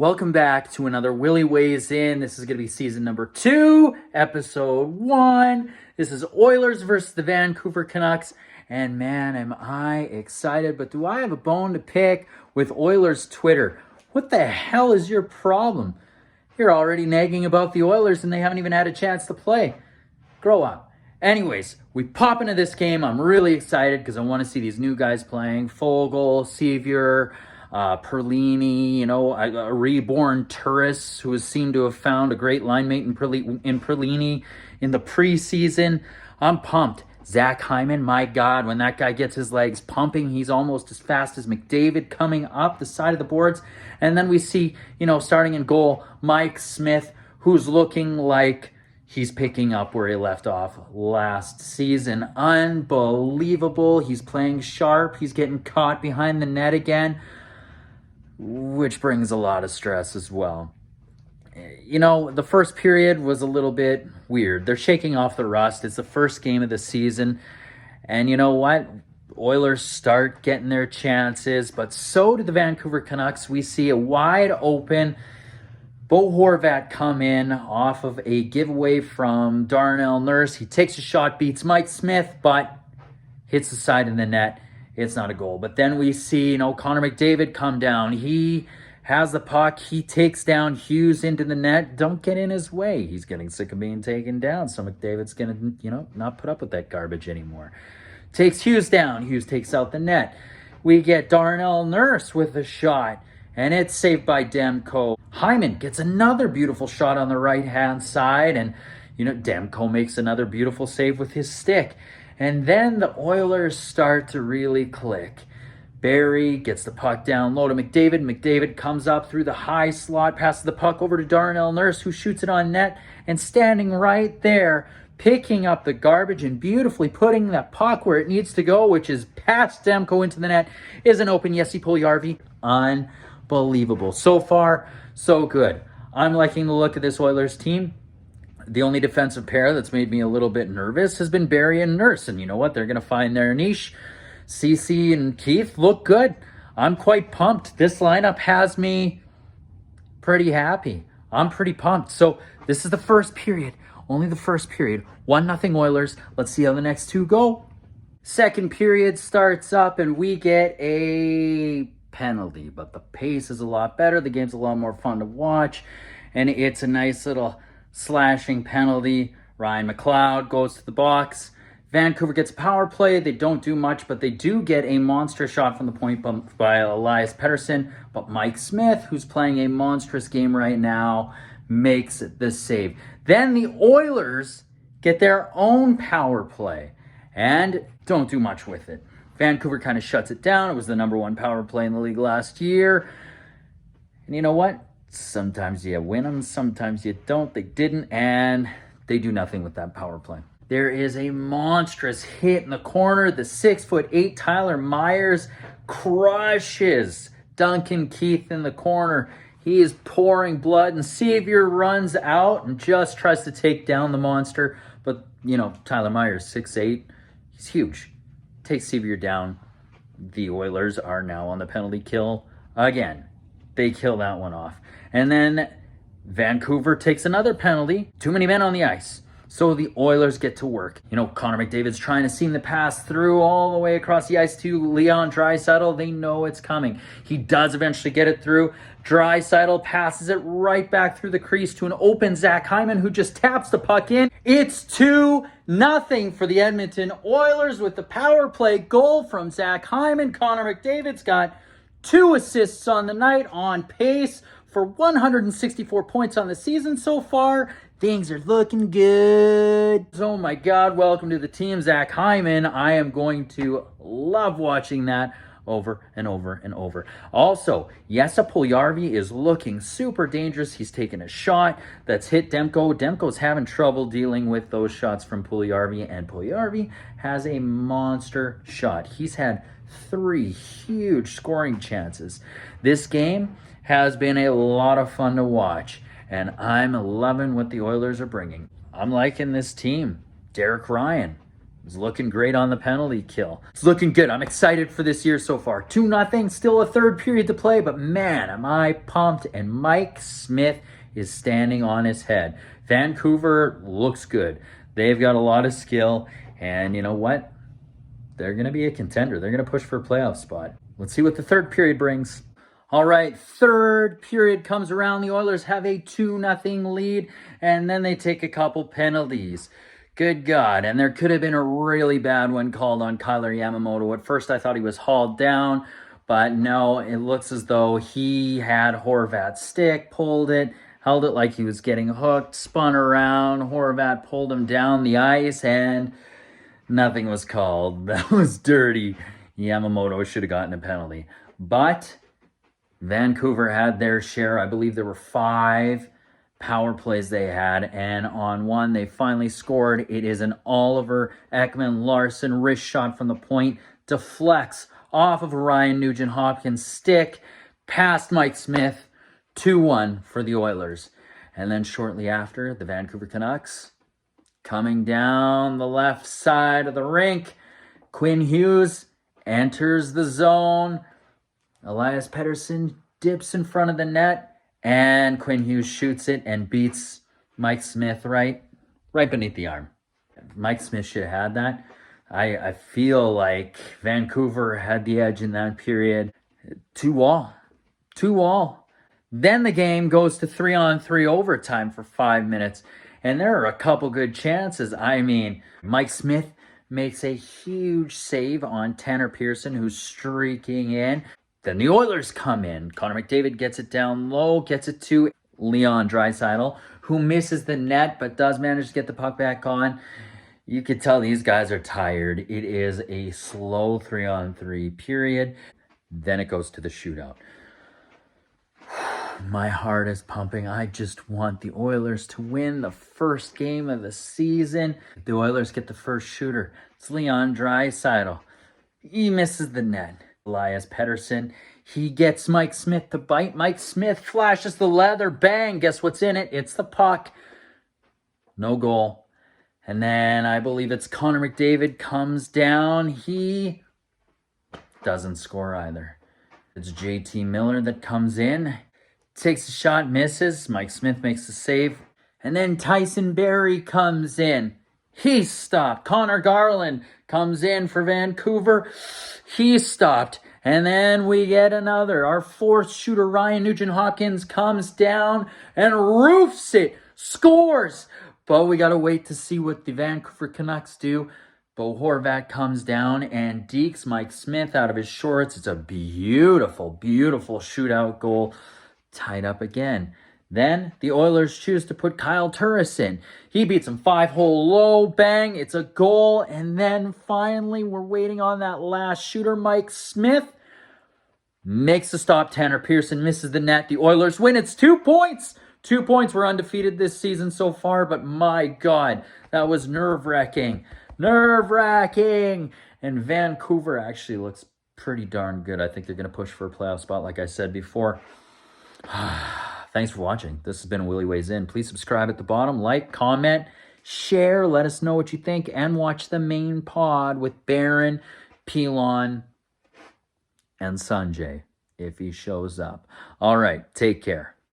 Welcome back to another Willy Weighs In. This is going to be season number 2, episode 1. This is Oilers versus the Vancouver Canucks. And man, am I excited. But do I have a bone to pick with Oilers Twitter? What the hell is your problem? You're already nagging about the Oilers and they haven't even had a chance to play. Grow up. Anyways, we pop into this game. I'm really excited because I want to see these new guys playing. Fogle, Sevier, Perlini, a reborn Turris who has seemed to have found a great line mate in Perlini in the preseason. I'm pumped. Zach Hyman, my God, when that guy gets his legs pumping, he's almost as fast as McDavid coming up the side of the boards. And then we see, starting in goal, Mike Smith, who's looking like he's picking up where he left off last season. Unbelievable. He's playing sharp. He's getting caught behind the net again, which brings a lot of stress as well. The first period was a little bit weird. They're shaking off the rust. It's the first game of the season. And you know what? Oilers start getting their chances, but so do the Vancouver Canucks. We see a wide open Bo Horvat come in off of a giveaway from Darnell Nurse. He takes a shot, beats Mike Smith, but hits the side of the net. It's not a goal. But then we see, Connor McDavid come down. He has the puck. He takes down Hughes into the net. Don't get in his way. He's getting sick of being taken down. So McDavid's going to, not put up with that garbage anymore. Takes Hughes down. Hughes takes out the net. We get Darnell Nurse with a shot, and it's saved by Demko. Hyman gets another beautiful shot on the right-hand side, and, Demko makes another beautiful save with his stick. And then the Oilers start to really click. Barry gets the puck down low to McDavid. McDavid comes up through the high slot, passes the puck over to Darnell Nurse, who shoots it on net, and standing right there, picking up the garbage and beautifully putting that puck where it needs to go, which is past Demko into the net, is an open Jesse Puljujarvi. Unbelievable. So far, so good. I'm liking the look of this Oilers team. The only defensive pair that's made me a little bit nervous has been Barry and Nurse. And you know what? They're going to find their niche. CC and Keith look good. I'm quite pumped. This lineup has me pretty happy. I'm pretty pumped. So this is the first period. Only the first period. 1-0 Oilers. Let's see how the next two go. Second period starts up and we get a penalty. But the pace is a lot better. The game's a lot more fun to watch. And it's a nice little slashing penalty. Ryan McLeod goes to the box. Vancouver gets a power play. They don't do much, but they do get a monster shot from the point by Elias Pettersson. But Mike Smith, who's playing a monstrous game right now, makes the save. Then the Oilers get their own power play and don't do much with it. Vancouver kind of shuts it down. It was the number 1 power play in the league last year. And you know what? Sometimes you win them, sometimes you don't. They didn't, and they do nothing with that power play. There is a monstrous hit in the corner. The 6'8" Tyler Myers crushes Duncan Keith in the corner. He is pouring blood, and Sevier runs out and just tries to take down the monster. But, Tyler Myers, 6'8", he's huge. Takes Sevier down. The Oilers are now on the penalty kill again. They kill that one off. And then Vancouver takes another penalty. Too many men on the ice. So the Oilers get to work. Connor McDavid's trying to seam the pass through all the way across the ice to Leon Draisaitl. They know it's coming. He does eventually get it through. Draisaitl passes it right back through the crease to an open Zach Hyman, who just taps the puck in. It's 2-0 for the Edmonton Oilers with the power play goal from Zach Hyman. Connor McDavid's got 2 assists on the night, on pace for 164 points on the season so far. Things are looking good. Oh my God, welcome to the team, Zach Hyman. I am going to love watching that over and over and over. Also, Jesse Puljujarvi is looking super dangerous. He's taken a shot that's hit Demko. Demko's having trouble dealing with those shots from Puljujarvi, and Puljujarvi has a monster shot. He's had 3 huge scoring chances. This game has been a lot of fun to watch, and I'm loving what the Oilers are bringing. I'm liking this team. Derek Ryan, It's looking great on the penalty kill. It's looking good. I'm excited for this year so far. 2-0, still a third period to play, but man, am I pumped. And Mike Smith is standing on his head. Vancouver looks good. They've got a lot of skill, and you know what? They're going to be a contender. They're going to push for a playoff spot. Let's see what the third period brings. All right, third period comes around. The Oilers have a 2-0 lead, and then they take a couple penalties. Good God. And there could have been a really bad one called on Kyler Yamamoto. At first, I thought he was hauled down, but no, it looks as though he had Horvat's stick, pulled it, held it like he was getting hooked, spun around. Horvat pulled him down the ice, and nothing was called. That was dirty. Yamamoto should have gotten a penalty. But Vancouver had their share. I believe there were 5 power plays they had, and on one they finally scored. It is an Oliver Ekman-Larsson wrist shot from the point, deflects off of a Ryan Nugent-Hopkins stick, past Mike Smith, 2-1 for the Oilers. And then shortly after, the Vancouver Canucks, coming down the left side of the rink, Quinn Hughes enters the zone. Elias Pettersson dips in front of the net, and Quinn Hughes shoots it and beats Mike Smith right beneath the arm. Mike Smith should have had that. I feel like Vancouver had the edge in that period. 2-2. Then the game goes to 3-on-3 overtime for 5 minutes, and there are a couple good chances. I mean, Mike Smith makes a huge save on Tanner Pearson, who's streaking in. Then the Oilers come in. Connor McDavid gets it down low, gets it to Leon Draisaitl, who misses the net but does manage to get the puck back on. You could tell these guys are tired. It is a slow 3-on-3 period. Then it goes to the shootout. My heart is pumping. I just want the Oilers to win the first game of the season. The Oilers get the first shooter. It's Leon Draisaitl. He misses the net. Elias Pettersson, he gets Mike Smith to bite. Mike Smith flashes the leather. Bang, guess what's in it? It's the puck. No goal. And then I believe it's Connor McDavid comes down. He doesn't score either. It's JT Miller that comes in, takes a shot, misses. Mike Smith makes the save. And then Tyson Barrie comes in. He's stopped. Connor Garland comes in for Vancouver. He's stopped. And then we get another. Our fourth shooter, Ryan Nugent-Hopkins, comes down and roofs it. Scores. But we got to wait to see what the Vancouver Canucks do. Bo Horvat comes down and dekes Mike Smith out of his shorts. It's a beautiful, beautiful shootout goal. Tied up again. Then the Oilers choose to put Kyle Turris in. He beats him 5-hole low. Bang. It's a goal. And then finally we're waiting on that last shooter. Mike Smith makes the stop. Tanner Pearson misses the net. The Oilers win. It's 2 points. 2 points. We're undefeated this season so far. But my God, that was nerve-wracking. Nerve-wracking. And Vancouver actually looks pretty darn good. I think they're going to push for a playoff spot like I said before. Thanks for watching. This has been Willy Weighs In. Please subscribe at the bottom, like, comment, share, let us know what you think, and watch the main pod with Baron, Pilon, and Sanjay if he shows up. All right, take care.